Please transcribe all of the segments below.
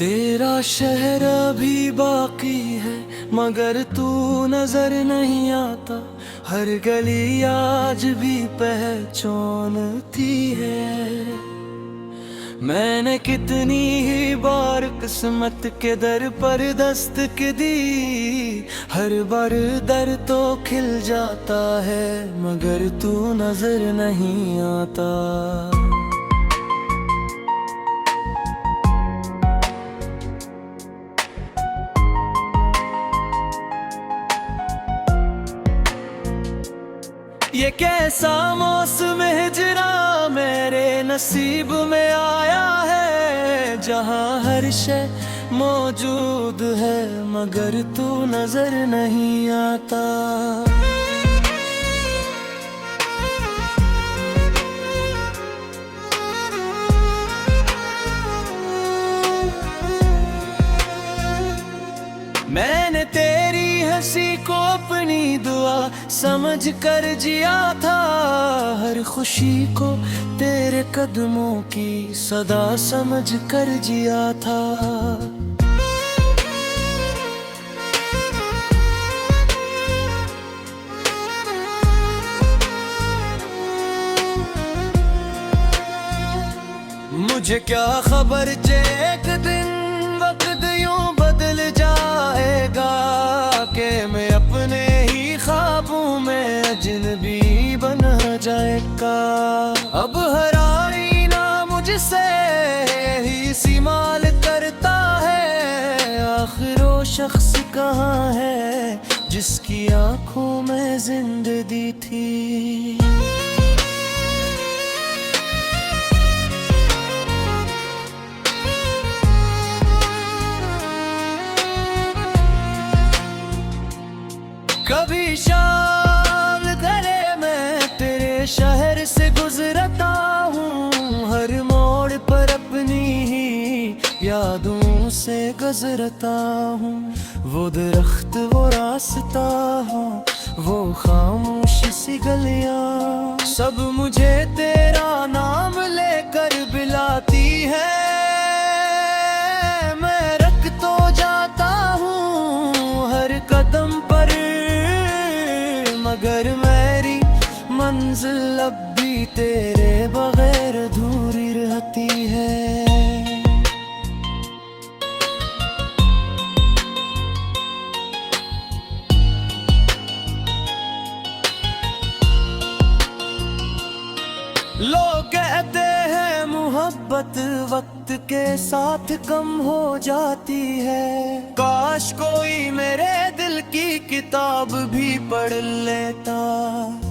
तेरा शहर अभी बाकी है मगर तू नजर नहीं आता। हर गली आज भी पहचानती है। मैंने कितनी ही बार किस्मत के दर पर दस्तक दी। हर बार दर तो खिल जाता है मगर तू नजर नहीं आता। ये कैसा मौसम हिजरा मेरे नसीब में आया है, जहाँ हर शय मौजूद है मगर तू नजर नहीं आता। मैंने तेरी हंसी को अपनी दुआ समझ कर जिया था। हर खुशी को तेरे कदमों की सदा समझ कर जिया था। मुझे क्या खबर एक दिन वक्त यूं बदल जाएगा कि मैं अपने ही ख्वाबों में अजनबी बन जाएगा। अब हर आईना मुझसे ही सीमाल करता है। आखिर वो शख्स कहाँ है जिसकी आंखों में जिंदगी थी। कभी शाम घरे मैं तेरे शहर से गुजरता हूँ। हर मोड़ पर अपनी ही यादों से गुजरता हूँ। वो दरख्त वो रास्ता हो वो खामोश सी गलियाँ, सब मुझे तेरा नाम लेकर बुलाती है। मैं रख तो जाता हूँ हर कदम पर मगर मेरी मंजिल अब भी तेरे बगैर अधूरी रहती है। लोग कहते हैं मोहब्बत वक्त के साथ कम हो जाती है। काश कोई मेरे दिल की किताब भी पढ़ लेता।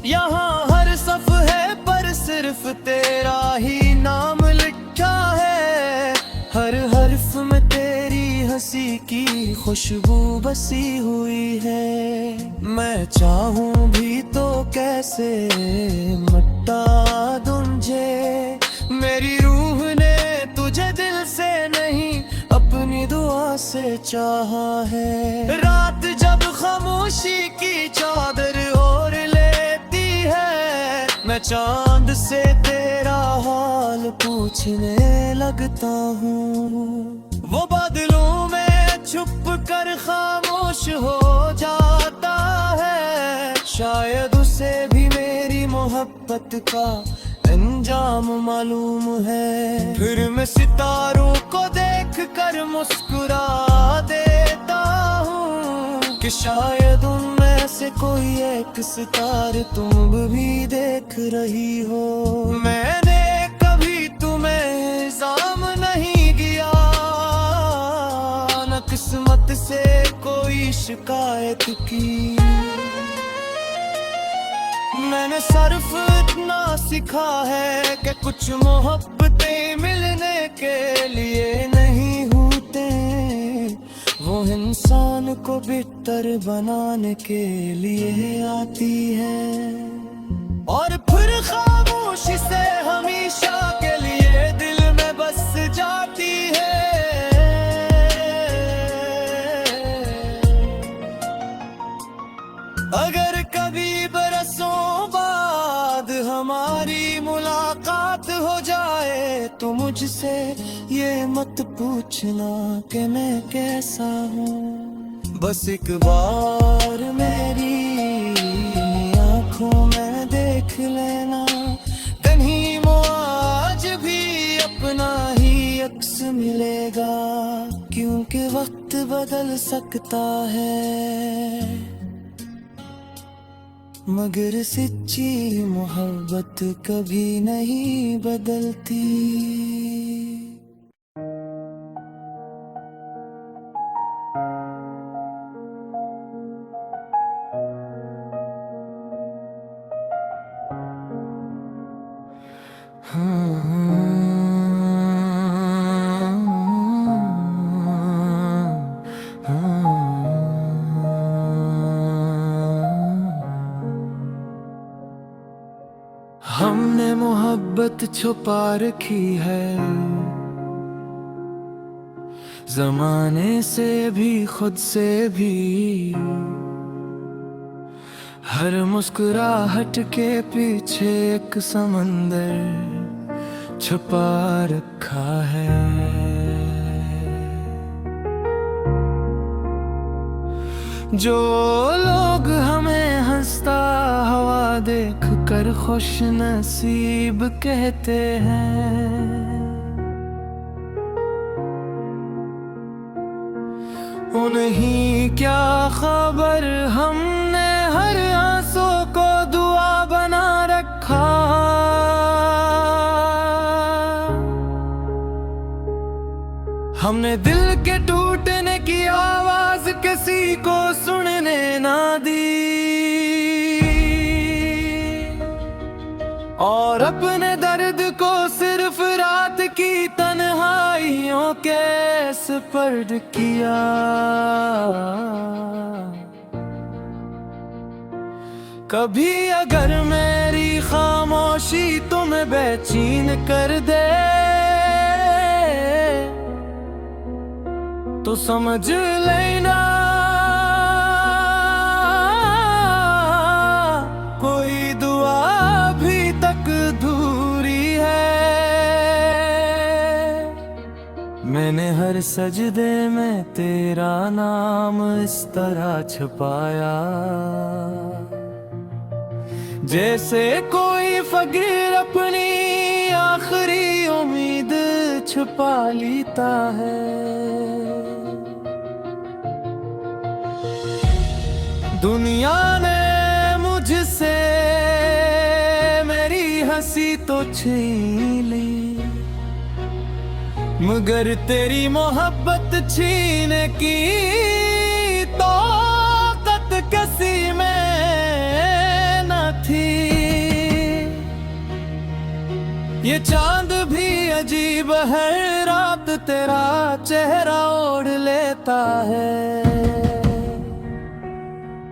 यहाँ हर सफ़े पर सिर्फ तेरा ही नाम लिखा है। हर हर्फ में तेरी हंसी की खुशबू बसी हुई है। मैं चाहूँ भी तो कैसे मिटा दूँ मुझे। मेरी रूह ने तुझे दिल से नहीं अपनी दुआ से चाहा है। रात जब खामोशी की चादर ओढ़ लेती है, मैं चांद से तेरा हाल पूछने लगता हूँ। वो बादलों में छुप कर खामोश हो जाता है। शायद उसे भी मेरी मोहब्बत का अंजाम मालूम है। फिर मैं सितारों को देख कर मुस्कुरा देता हूँ कि शायद उनमें से कोई एक सितारे तुम भी देख रही हो। मैंने कभी तुम्हें इल्जाम नहीं किया, न किस्मत से कोई शिकायत की। मैंने सिर्फ इतना सीखा है कि कुछ मोहब्बतें मिलने के लिए नहीं होते, वो इंसान को बेहतर बनाने के लिए आती है। और फिर खामोशी से हमेशा के लिए दिल में बस जाती है। अगर कभी बरसों बाद हमारी मुलाकात हो जाए तो मुझसे ये मत पूछना कि मैं कैसा हूँ। बस एक बार मेरी आँखों में देख लेना, कहीं वो आज भी अपना ही अक्स मिलेगा। क्योंकि वक्त बदल सकता है मगर सच्ची मोहब्बत कभी नहीं बदलती। हमने मोहब्बत छुपा रखी है जमाने से भी खुद से भी। हर मुस्कुराहट के पीछे एक समंदर छुपा रखा है। जो लोग हमें हंसता हुआ देख कर खुश नसीब कहते हैं, उन्हीं क्या खबर हमने हर आंसू को दुआ बना रखा। हमने दिल के टूटने की आवाज किसी को सुनने ना दी, और अपने दर्द को सिर्फ रात की तन्हाइयों के सुपर्द किया। कभी अगर मेरी खामोशी तुम्हें बेचैन कर दे तो समझ लेना कोई दुआ अभी तक अधूरी है। मैंने हर सजदे में तेरा नाम इस तरह छुपाया, जैसे कोई फकीर अपनी आखिरी उम्मीद छुपा लेता है। दुनिया ने मुझसे मेरी हंसी तो छीन ली, मगर तेरी मोहब्बत छीन की ताकत किसी में न थी। ये चांद भी अजीब है, रात तेरा चेहरा ओढ़ लेता है,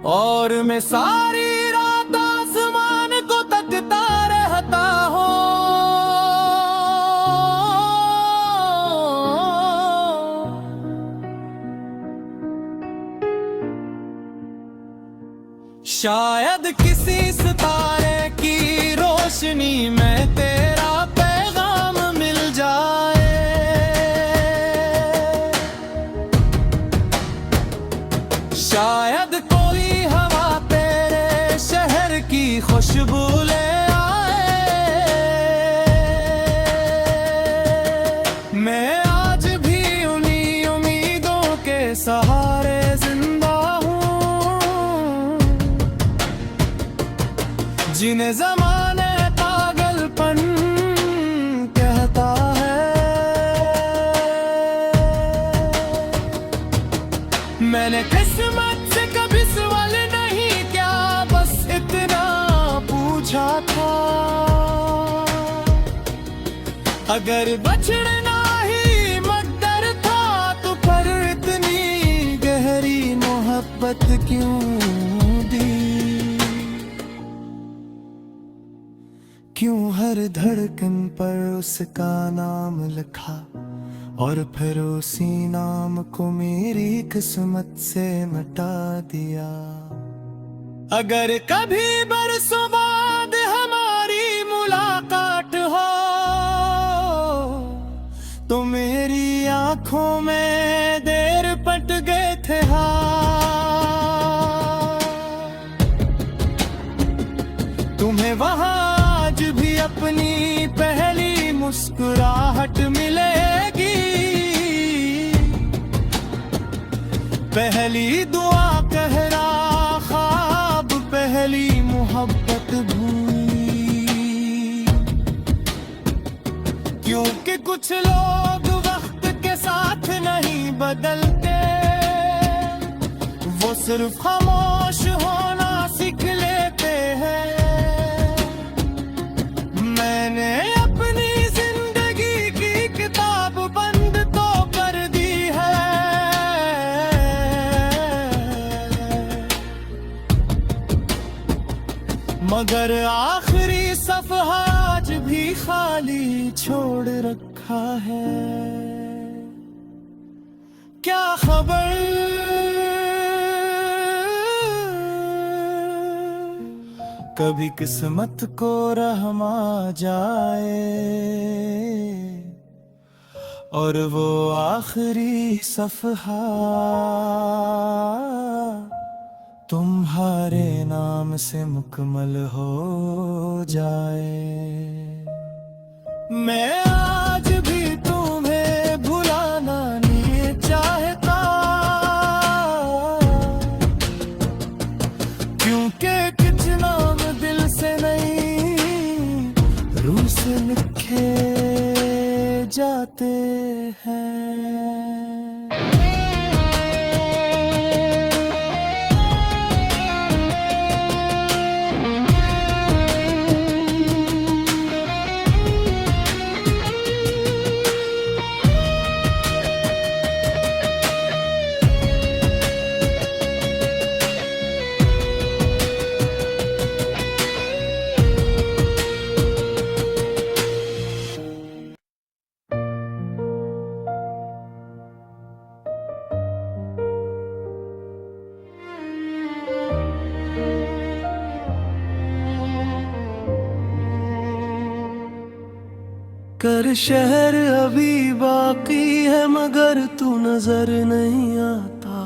और मैं सारी रात आसमान को तकता रहता हूँ। शायद किसी सितारे की रोशनी में तेरा पैगाम मिल जाए, शायद कोई हवा तेरे शहर की खुशबू ले आए। मैं आज भी उन्हीं उम्मीदों के सहारे जिंदा हूँ, जिन्हें ज़माने पागलपन कहता है। मैंने किस्मत से कभी सवाल नहीं किया, बस इतना पूछा था, अगर बछड़ना ही मकदर था तो पर इतनी गहरी मोहब्बत क्यों दी। क्यों हर धड़कन पर उसका नाम लिखा और फिर उसी नाम को मेरी किस्मत से मिटा दिया। अगर कभी बरसों बाद हमारी मुलाकात हो तो मेरी आंखों में देर पट गए थे हाथ। तुम्हें वहां आज भी अपनी पहली मुस्कुराहट मिलेगी, पहली दुआ कहरा ख्वाब, पहली मोहब्बत भूली। क्योंकि कुछ लोग वक्त के साथ नहीं बदलते, वो सिर्फ खामोश होना सीख लेते हैं। मैंने अपनी जिंदगी की किताब बंद तो कर दी है, मगर आखिरी सफ़हा आज भी खाली छोड़ रखा है। क्या खबर कभी किस्मत को रहम आ जाए और वो आखिरी सफ़हा तुम्हारे नाम से मुकम्मल हो जाए। मैं आज भी तुम्हें भुलाना नहीं चाहता, क्योंकि कुछ नाम दिल से नहीं रूह से लिखे जाते हैं। कर शहर अभी बाकी है मगर तू नजर नहीं आता,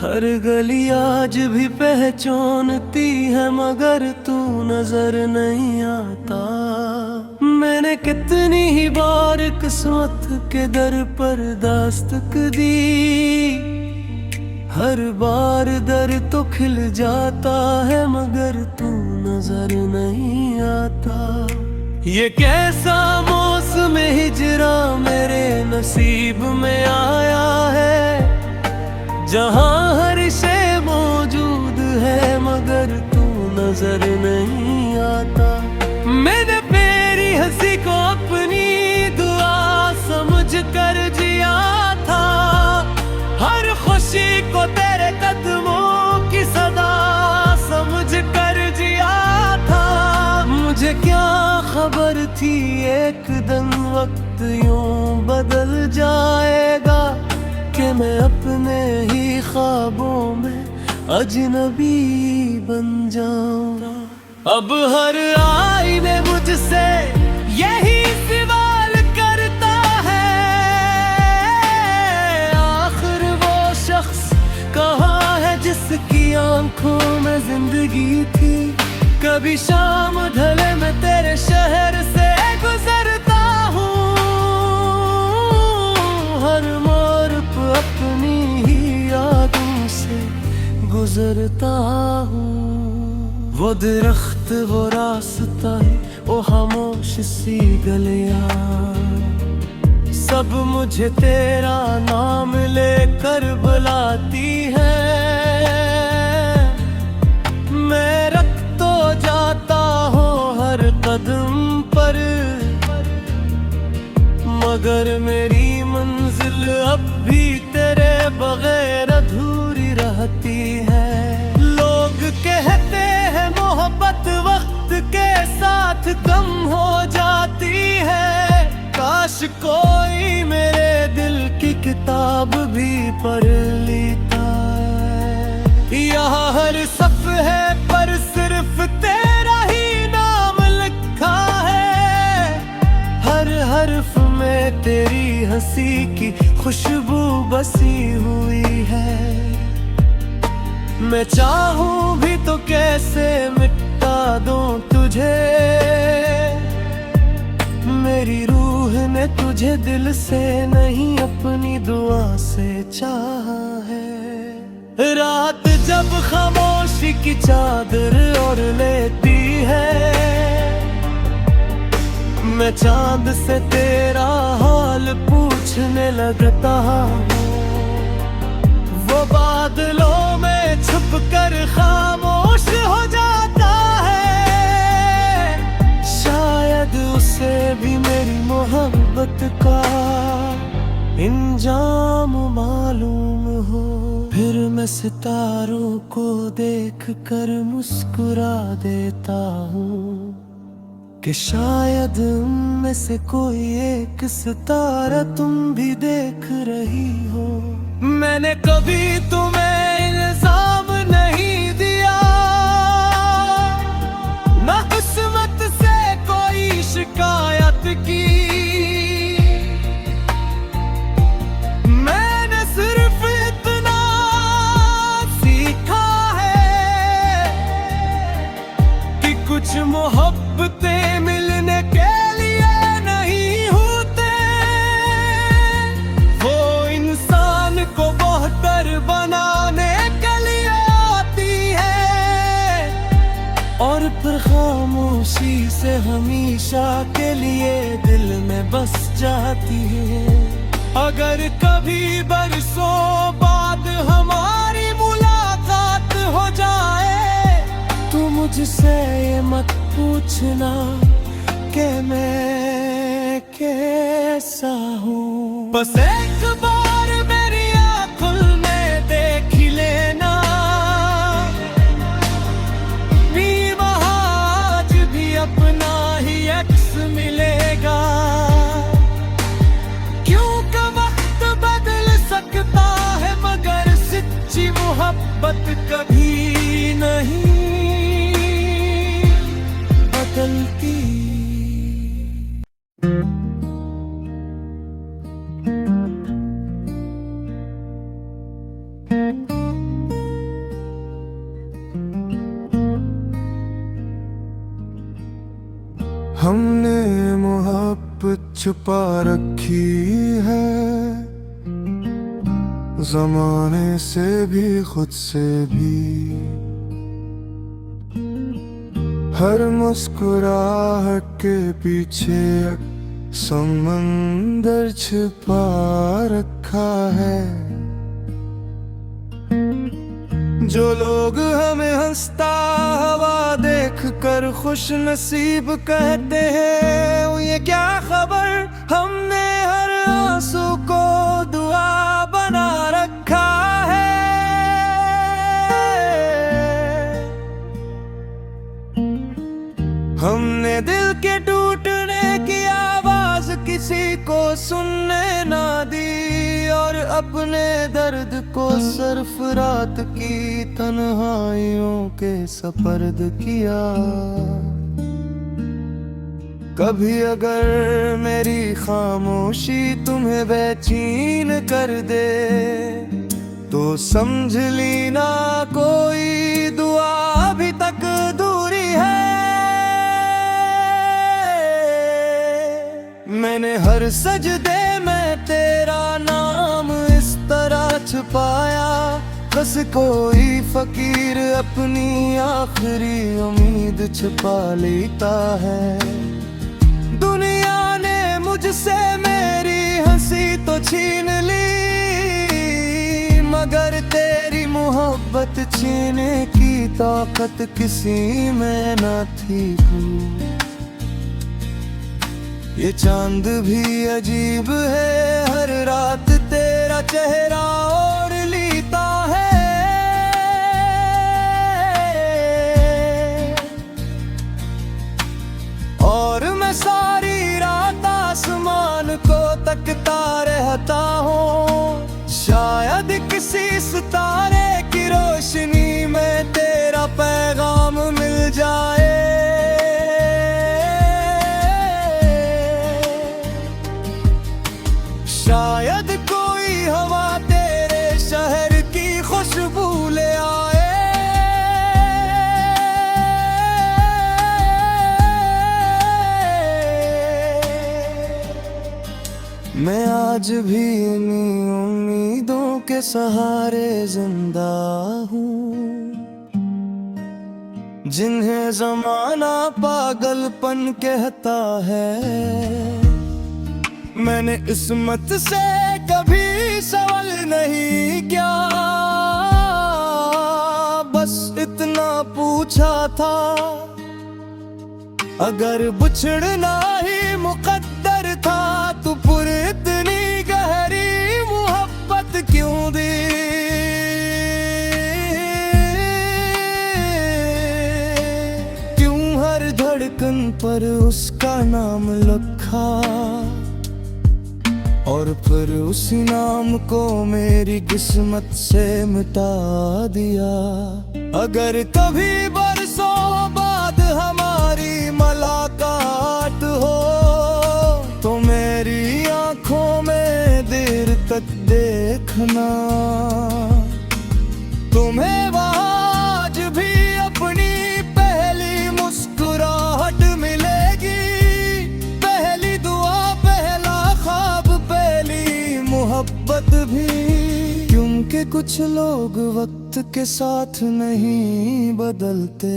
हर गली आज भी पहचानती है मगर तू नजर नहीं आता। मैंने कितनी ही बार किस्मत के दर पर दस्तक दी, हर बार दर तो खिल जाता है मगर तू नजर नहीं आता। ये कैसा मौसम हिजरा मेरे नसीब में आया है, जहाँ हर शे मौजूद है मगर तू नजर नहीं आता। मैंने तेरी हंसी को अपनी दुआ समझ कर जिया था, हर खुशी को तेरे कदमों की सदा समझ कर जिया था। मुझे क्या खबर थी एक दिन वक्त यूं बदल जाएगा कि मैं अपने ही ख्वाबों में अजनबी बन जाऊंगा। अब हर आईने मुझसे यही सवाल करता है, आखिर वो शख्स कहाँ है जिसकी आंखों में जिंदगी थी। कभी शाम ढले मैं तेरे शहर से गुजरता हूँ, हर मोड़ पे अपनी ही यादों से गुजरता हूँ। वो दरख्त वो रास्ता वो खामोश सी गलियां, सब मुझे तेरा नाम लेकर बुलाती है। मैं रख तो जाता हूँ हर कदम पर, मगर मेरी मंजिल अब भी तेरे बगैर अधूरी रहती है। लोग कहते हैं मोहब्बत वक्त के साथ कम हो जाती है, काश कोई मेरे दिल की किताब भी पढ़ लेता है। यहाँ हर सफ़े पर सिर्फ तेरा ही नाम लिखा है, हर हर्फ में में तेरी हंसी की खुशबू बसी हुई है। मैं चाहूं भी तो कैसे मिटा दूं तुझे, मेरी रूह ने तुझे दिल से नहीं अपनी दुआ से चाहा है। रात जब खामोशी की चादर ओढ़ लेती है, मैं चांद से तेरा हाल पूछने लगता हूँ। वो बादलों में छुप कर खामोश हो जाता है, शायद उसे भी मेरी मोहब्बत का इंजाम मालूम हो। फिर मैं सितारों को देख कर मुस्कुरा देता हूँ कि शायद उनमें से कोई एक सितारा तुम भी देख रही हो। मैंने कभी तुम्हें इल्जाम नहीं दिया, ना किस्मत से कोई शिकायत की। मैंने सिर्फ इतना सीखा है कि कुछ मोहब्बतें मिलने के लिए नहीं होते, वो इंसान को बेहतर बनाने के लिए आती है, और फिर खामोशी से हमेशा के लिए दिल में बस जाती है। अगर कभी बरसों बाद हमारी मुलाकात हो जाए, तो मुझसे ये मत पूछना कि मैं कैसा हूँ। बस एक बार मेरी आँखों में देख ही लेना, भी वहाँ आज भी अपना ही अक्स मिलेगा। क्योंकि वक्त बदल सकता है, मगर सच्ची मोहब्बत कभी नहीं बदलती। हमने मोहब्बत छुपा रखी है, ज़माने से भी खुद से भी। हर मुस्कुराहट के पीछे समंदर छिपा रखा है। जो लोग हमें हंसता हुआ देख कर खुश नसीब कहते हैं, ये क्या खबर हमने हर आंसू को दुआ बना रखा है। हमने दिल के टूटने की आवाज किसी को सुनने ना दी, और अपने दर्द को सिर्फ रात की तन्हाइयों के सपर्द किया। कभी अगर मेरी खामोशी तुम्हें बेचैन कर दे, तो समझ ली ना कोई दुआ अभी तक दूरी है। मैंने हर सजदे में तेरा नाम इस तरह छुपाया, बस कोई फकीर अपनी आखिरी उम्मीद छुपा लेता है। दुनिया ने मुझसे मेरी हंसी तो छीन ली, मगर तेरी मोहब्बत छीने की ताकत किसी में न थी। ये चांद भी अजीब है, हर रात तेरा चेहरा और लेता है। और मैं सारी रात आसमान को तकता रहता हूँ, शायद किसी सितारे की रोशनी में तेरा पैगाम मिल जाए। आज भी इन्हीं उम्मीदों के सहारे जिंदा हूँ, जिन्हें जमाना पागलपन कहता है। मैंने किस्मत से कभी सवाल नहीं किया, बस इतना पूछा था, अगर बिछड़ना ही मुकद्दर था तो फिर इतनी गहरी मोहब्बत क्यों दी। क्यों हर धड़कन पर उसका नाम लिखा और फिर उसी नाम को मेरी किस्मत से मिटा दिया। अगर कभी बरसों बाद हमारी मुलाकात हो तो मेरी आंखों में देर तक देखना, तुम्हें आज भी अपनी पहली मुस्कुराहट मिलेगी, पहली दुआ, पहला ख्वाब, पहली मोहब्बत भी। क्योंकि कुछ लोग वक्त के साथ नहीं बदलते,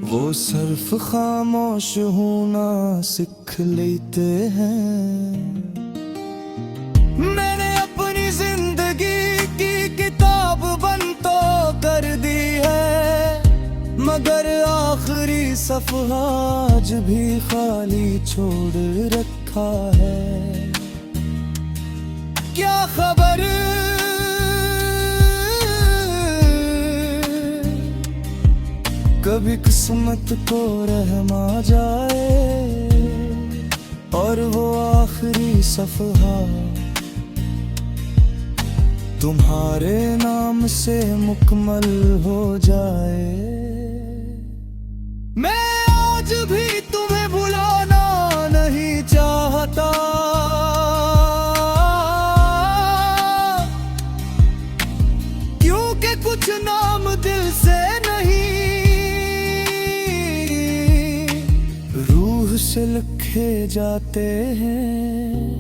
वो सिर्फ खामोश होना सीख लेते हैं। मैंने अपनी जिंदगी की किताब बंद तो कर दी है, मगर आखिरी सफ़हा आज भी खाली छोड़ रखा है। क्या खबर कभी किस्मत को रहम आ जाए और वो आखिरी सफ़हा तुम्हारे नाम से मुकम्मल हो जाए। मैं आज भी तुम्हें भुलाना नहीं चाहता, क्योंकि कुछ नाम दिल से नहीं, रूह से लिखे जाते हैं।